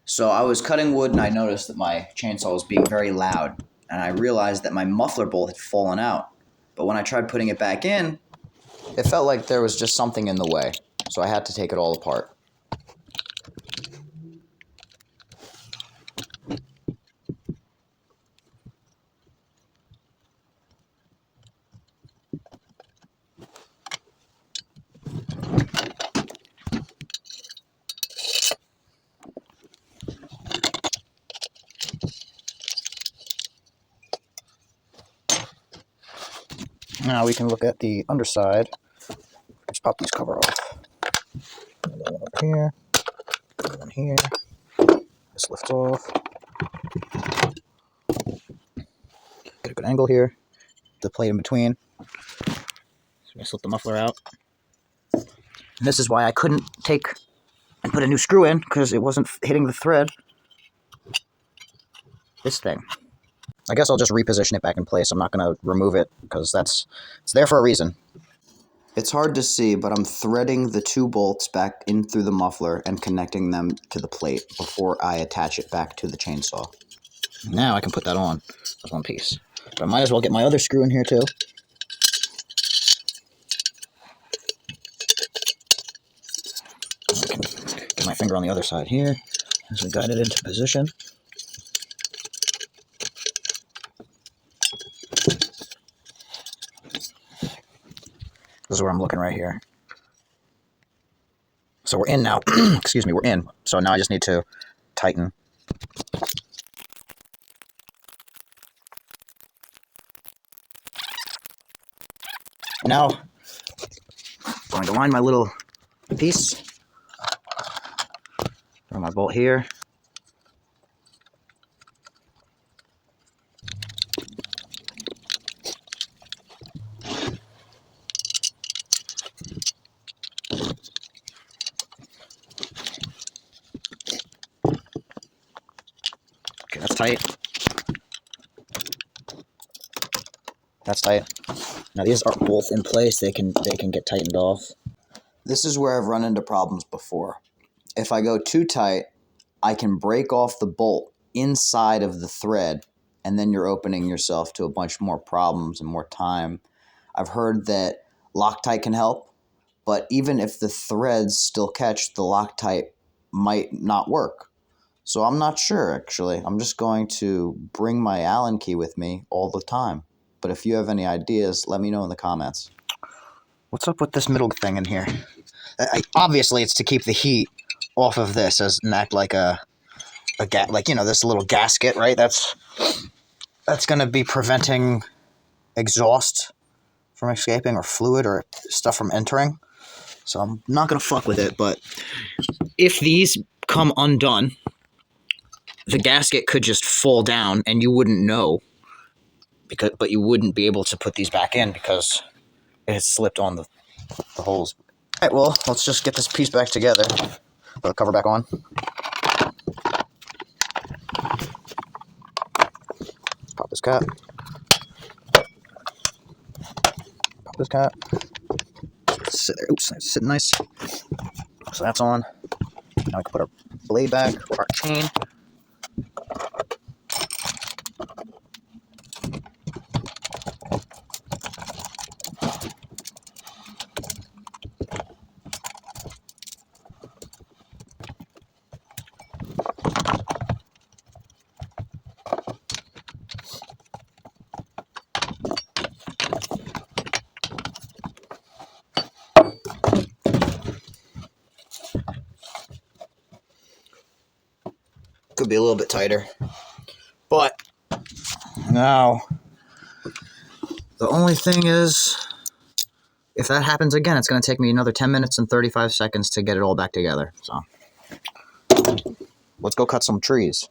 So I was cutting wood and I noticed that my chainsaw was being very loud, and I realized that my muffler bolt had fallen out. But when I tried putting it back in, it felt like there was just something in the way, so I had to take it all apart. Now we can look at the underside. Let's pop these cover off. Another one up here, another one here. This lifts off. Get a good angle here. The plate in between. So I slip the muffler out. And this is why I couldn't take and put a new screw in, because it wasn't hitting the thread. This thing. I guess I'll just reposition it back in place. I'm not going to remove it because it's there for a reason. It's hard to see, but I'm threading the two bolts back in through the muffler and connecting them to the plate before I attach it back to the chainsaw. Now I can put that on as one piece. But I might as well get my other screw in here too. I can get my finger on the other side here as we guide it into position. This is where I'm looking right here. So we're in now. Excuse me, we're in. So now I just need to tighten. Now, I'm going to line my little piece. Throw my bolt here. Okay, that's tight. That's tight. Now these are both in place. They can get tightened off. This is where I've run into problems before. If I go too tight, I can break off the bolt inside of the thread, and then you're opening yourself to a bunch more problems and more time. I've heard that Loctite can help, but even if the threads still catch, the Loctite might not work. So I'm not sure, actually. I'm just going to bring my Allen key with me all the time. But if you have any ideas, let me know in the comments. What's up with this middle thing in here? Obviously, it's to keep the heat off of this and act like this little gasket, right? That's going to be preventing exhaust from escaping or fluid or stuff from entering. So I'm not going to fuck with it, but if these come undone, the gasket could just fall down and you wouldn't know, but you wouldn't be able to put these back in because it has slipped on the holes. All right, well, let's just get this piece back together. Put the cover back on. Pop this cap. Pop this cap. Sit there. Oops, it's sitting nice. So that's on. Now we can put our blade back, or our chain. Could be a little bit tighter, but now the only thing is, if that happens again, it's going to take me another 10 minutes and 35 seconds to get it all back together. So let's go cut some trees.